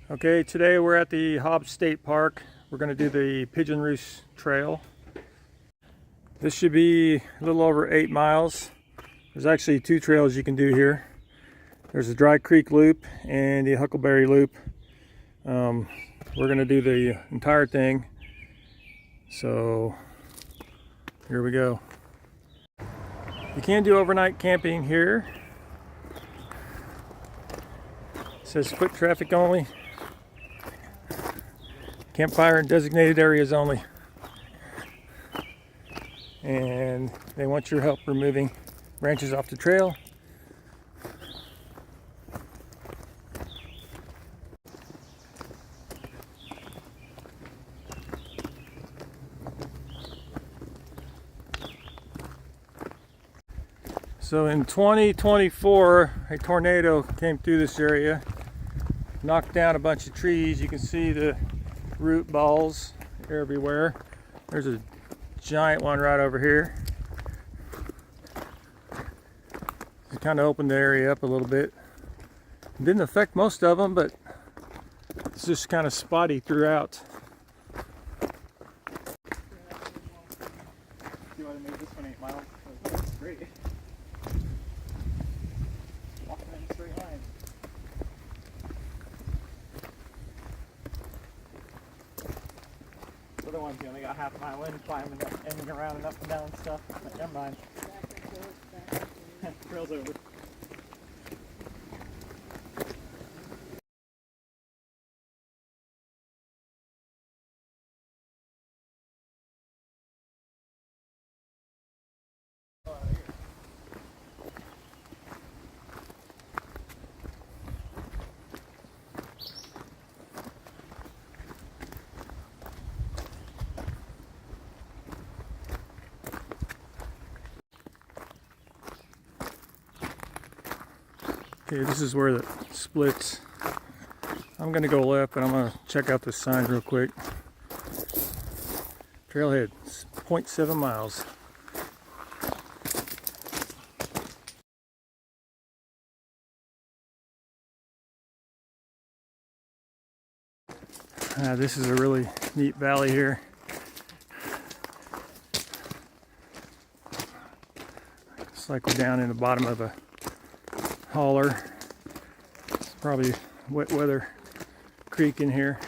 Okay, today we're at the Hobbs State Park. We're going to do the Pigeon Roost Trail. This should be a little over 8 miles. There's actually 2 trails you can do here. There's the Dry Creek Loop and the Huckleberry Loop. We're going to do the entire thing. So here we go. You can do overnight camping here. It says foot traffic only. Campfire in designated areas only. And they want your help removing branches off the trail. So in 2024, a tornado came through this area, knocked down a bunch of trees. You can see the root balls everywhere. There's a giant one right over here. It kind of opened the area up a little bit. It didn't affect most of them, but it's just kind of spotty throughout. You want to make this one 8 miles? That's great. Walking in a straight line. The other ones, you only got half a mile in, climbing and around and up and down and stuff. But never mind. Trail's over. Okay, this is where it splits. I'm gonna go left, but I'm gonna check out this sign real quick. Trailhead, 0.7 miles. This is a really neat valley here. It's like we're down in the bottom of a holler. It's probably wet weather creek in here.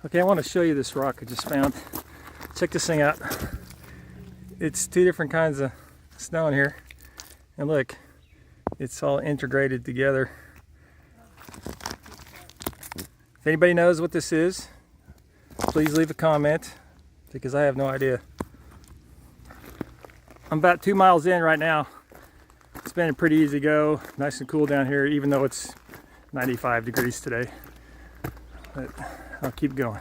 Okay, I want to show you this rock I just found. Check this thing out. It's 2 different kinds of stone here. And look, it's all integrated together. If anybody knows what this is, please leave a comment, because I have no idea. I'm about 2 miles in right now. It's been a pretty easy go. Nice and cool down here, even though it's 95 degrees today. But I'll keep going.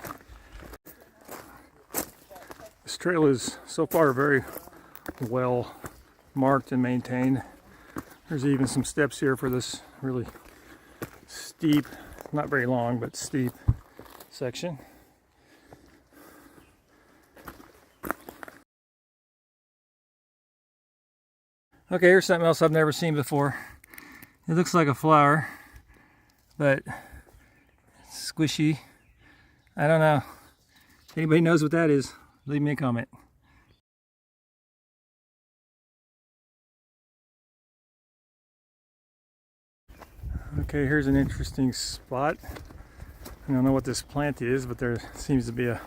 This trail is so far very well marked and maintained. There's even some steps here for this really steep, not very long, but steep section. Okay, here's something else I've never seen before. It looks like a flower, but it's squishy. I don't know. If anybody knows what that is, leave me a comment. Okay, here's an interesting spot. I don't know what this plant is, but there seems to be a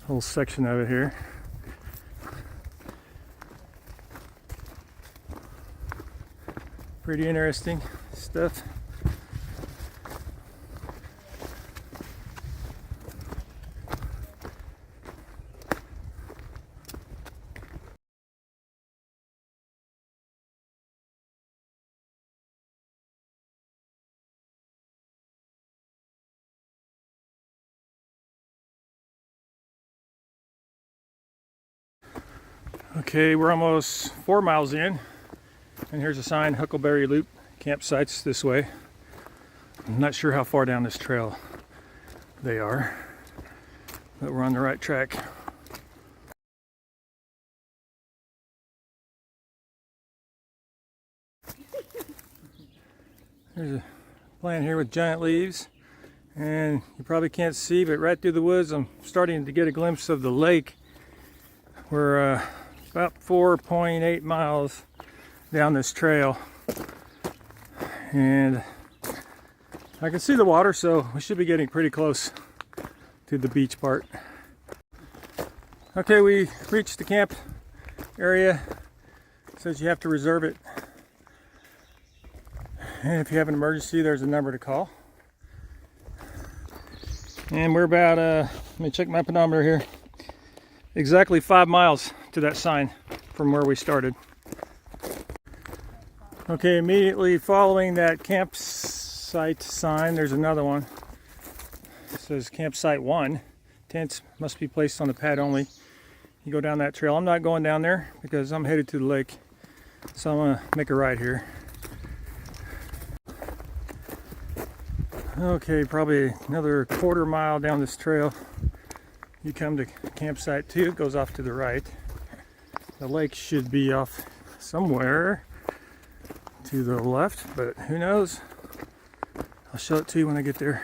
whole section of it here. Pretty interesting stuff. Okay, we're almost 4 miles in, and here's a sign, Huckleberry Loop, campsites this way. I'm not sure how far down this trail they are, but we're on the right track. There's a plant here with giant leaves, and you probably can't see, but right through the woods I'm starting to get a glimpse of the lake. We're about 4.8 miles down this trail, and I can see the water, so we should be getting pretty close to the beach part. Okay, we reached the camp area. It says you have to reserve it, and if you have an emergency, there's a number to call. And we're about let me check my pedometer here, exactly 5 miles to that sign from where we started. Okay, immediately following that campsite sign, there's another one. It says campsite 1. Tents must be placed on the pad only. You go down that trail. I'm not going down there because I'm headed to the lake, so I'm gonna make a right here. Okay, probably another quarter mile down this trail. You come to campsite 2, it goes off to the right. The lake should be off somewhere to the left, but who knows? I'll show it to you when I get there.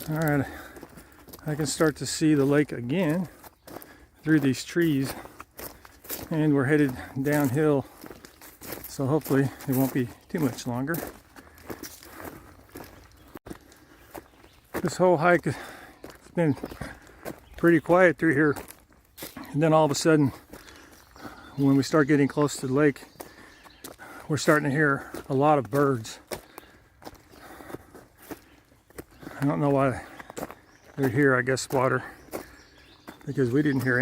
Alright, I can start to see the lake again through these trees, and we're headed downhill, so hopefully it won't be too much longer. This whole hike has been pretty quiet through here, and then all of a sudden when we start getting close to the lake, we're starting to hear a lot of birds. I don't know why they're here. I guess water, because we didn't hear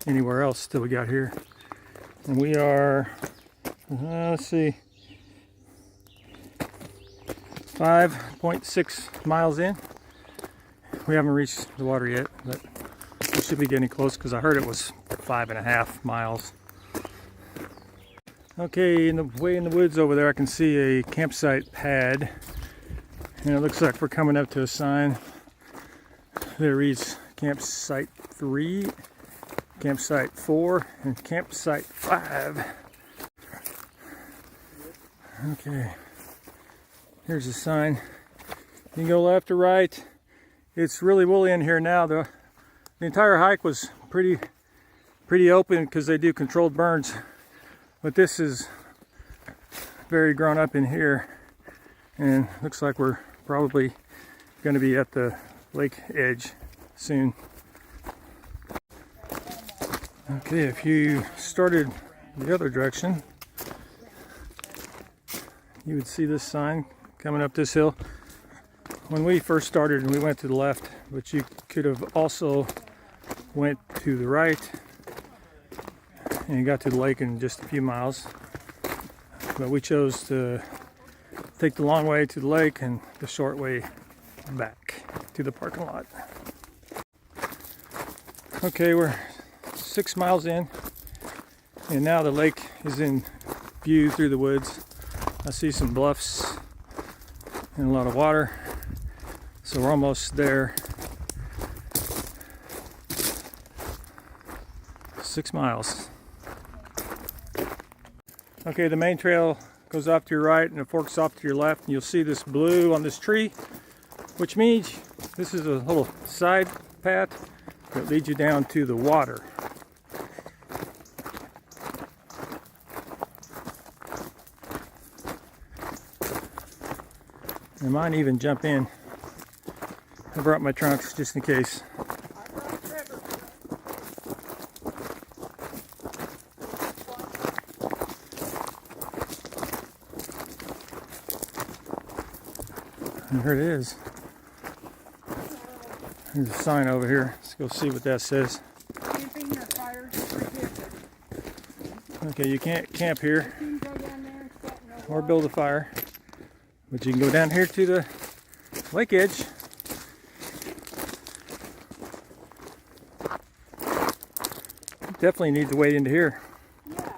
anywhere else till we got here. And we are let's see, 5.6 miles in. We haven't reached the water yet, but we should be getting close because I heard it was 5.5 miles. Okay, way in the woods over there I can see a campsite pad, and it looks like we're coming up to a sign that reads campsite 3, campsite 4, and campsite 5. Okay, here's a sign. You can go left or right. It's really woolly in here now. The entire hike was pretty open because they do controlled burns, but this is very grown up in here, and looks like we're probably going to be at the lake edge soon. Okay, if you started the other direction, you would see this sign coming up this hill. When we first started, we went to the left, but you could have also went to the right and you got to the lake in just a few miles. But we chose to take the long way to the lake and the short way back to the parking lot. Okay, we're 6 miles in, and now the lake is in view through the woods. I see some bluffs and a lot of water, so we're almost there. 6 miles. Okay, the main trail goes off to your right and it forks off to your left, and you'll see this blue on this tree, which means this is a little side path that leads you down to the water. I might even jump in. I brought my trunks just in case. And here it is. There's a sign over here. Let's go see what that says. Camping or fire prohibited. Okay, you can't camp here or build a fire, but you can go down here to the lake edge. definitely need to wade into here. Yeah.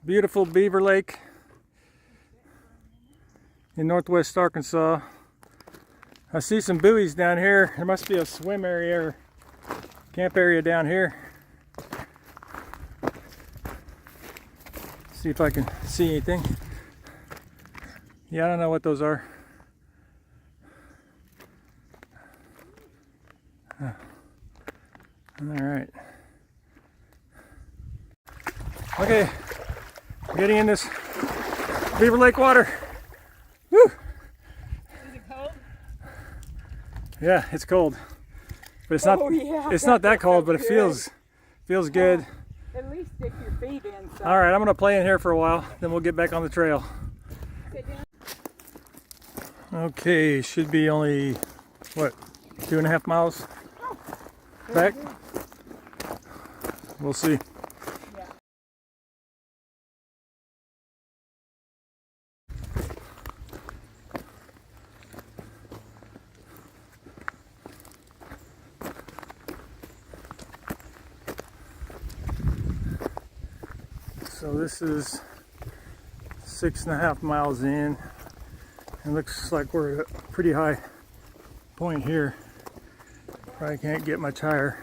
Beautiful Beaver Lake in northwest Arkansas. I see some buoys down here. There must be a swim area or camp area down here. See if I can see anything. Yeah, I don't know what those are. All right. Okay, getting in this Beaver Lake water. Woo! Is it cold? Yeah, it's cold, but it's Oh, not. yeah, It's not that cold, but it good. feels good. At least stick your feet in. So. All right, I'm gonna play in here for a while, then we'll get back on the trail. Sit down. Okay, should be only what, 2.5 miles back. We'll see. Yeah. So this is 6.5 miles in. It looks like we're at a pretty high point here. Probably can't get much higher.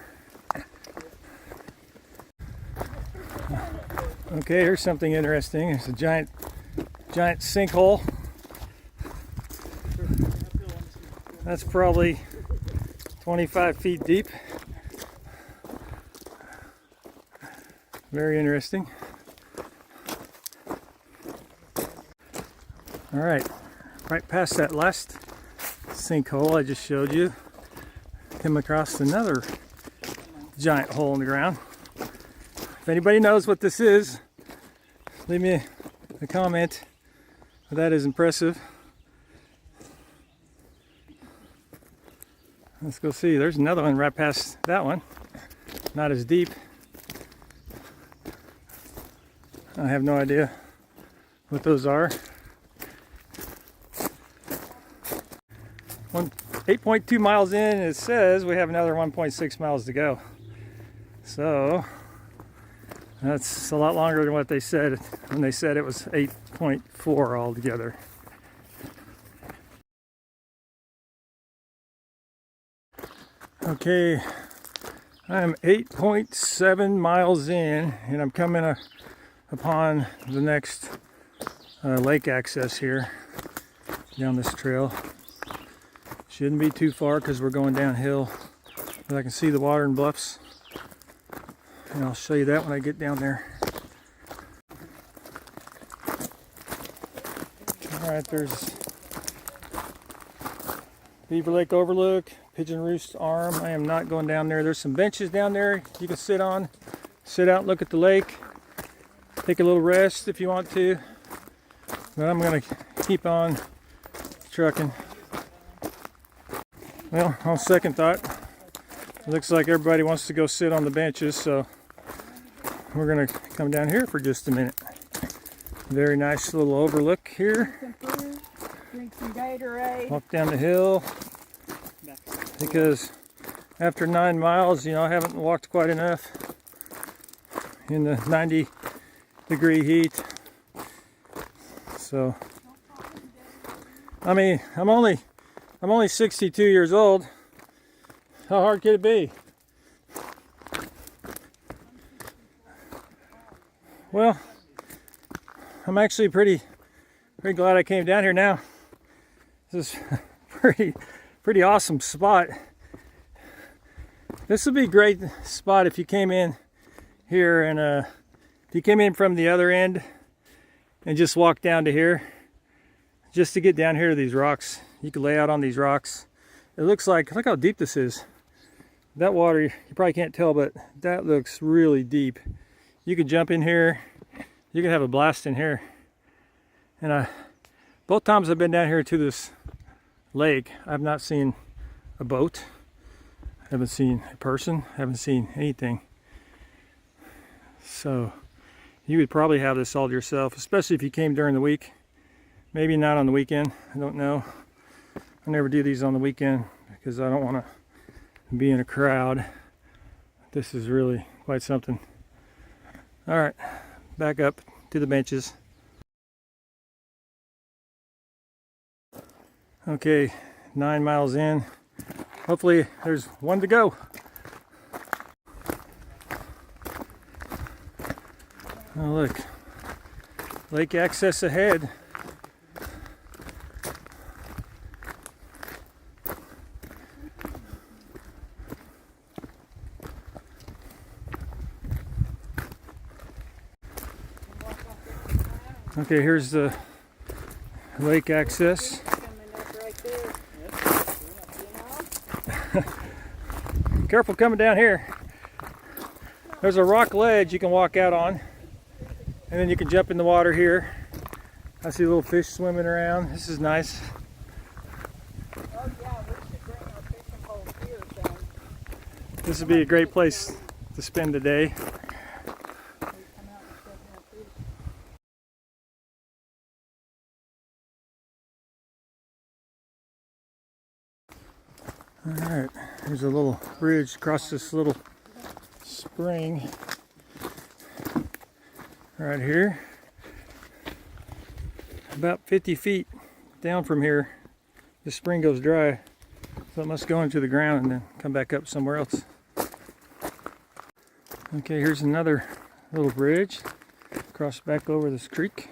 Okay, here's something interesting. It's a giant sinkhole. That's probably 25 feet deep. Very interesting. All right, right past that last sinkhole I just showed you, came across another giant hole in the ground. If anybody knows what this is, leave me a comment. That is impressive. Let's go see. There's another one right past that one. Not as deep. I have no idea what those are. 8.2 miles in, it says we have another 1.6 miles to go. So that's a lot longer than what they said when they said it was 8.4 altogether. Okay, I'm 8.7 miles in, and I'm coming upon the next lake access here down this trail. Shouldn't be too far because we're going downhill, but I can see the water and bluffs, and I'll show you that when I get down there. All right, there's Beaver Lake Overlook, Pigeon Roost Arm. I am not going down there. There's some benches down there you can sit on, sit out and look at the lake, take a little rest if you want to, but I'm going to keep on trucking. Well, on second thought, it looks like everybody wants to go sit on the benches, so we're going to come down here for just a minute. Very nice little overlook here. Some food, drink some Gatorade. Walk down the hill, because after 9 miles, you know, I haven't walked quite enough in the 90-degree heat. So, I mean, I'm only 62 years old. How hard could it be? Well, I'm actually pretty glad I came down here now. This is a pretty awesome spot. This would be a great spot if you came in here and if you came in from the other end and just walked down to here, just to get down here to these rocks. You could lay out on these rocks. It looks like, look how deep this is. That water, you probably can't tell, but that looks really deep. You could jump in here. You could have a blast in here. And both times I've been down here to this lake, I've not seen a boat. Haven't seen a person. Haven't seen anything. So you would probably have this all to yourself, especially if you came during the week. Maybe not on the weekend. I don't know. I never do these on the weekend because I don't want to be in a crowd. This is really quite something. All right, back up to the benches. Okay, 9 miles in. Hopefully there's one to go. Oh look, lake access ahead. Okay, here's the lake access. Coming up right there. Careful coming down here. There's a rock ledge you can walk out on, and then you can jump in the water here. I see little fish swimming around. This is nice. Oh yeah, we should bring our fishing poles here, son. This would be a great place to spend the day. Alright, there's a little bridge across this little spring right here. About 50 feet down from here, the spring goes dry, so it must go into the ground and then come back up somewhere else. Okay, here's another little bridge across back over this creek.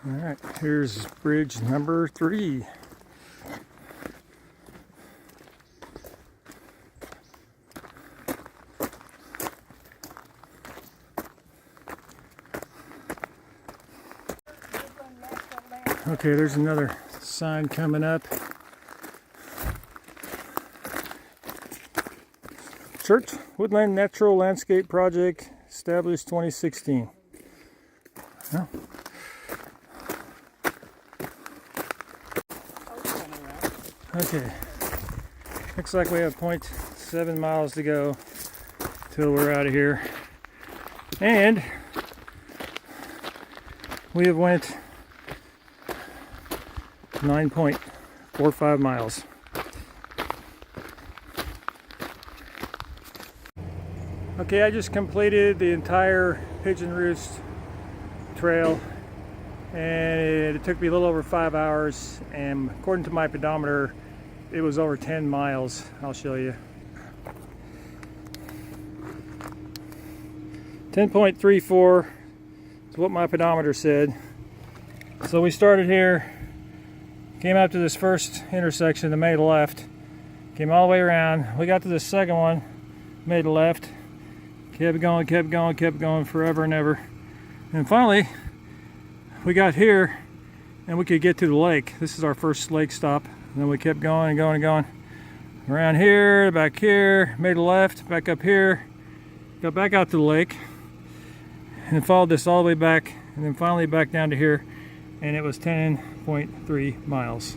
Alright, here's bridge number 3. Okay, there's another sign coming up. Church Woodland Natural Landscape Project, established 2016. Well, okay, looks like we have 0.7 miles to go till we're out of here, and we have went 9.45 miles. Okay, I just completed the entire Pigeon Roost trail, and it took me a little over 5 hours, and according to my pedometer it was over 10 miles. I'll show you. 10.34 is what my pedometer said. So we started here, came out to this first intersection and made a left, came all the way around. We got to the second one, made a left, kept going forever and ever. And finally, we got here and we could get to the lake. This is our first lake stop. And then we kept going and going and going. Around here, back here, made a left, back up here, got back out to the lake, and followed this all the way back, and then finally back down to here, and it was 10.3 miles.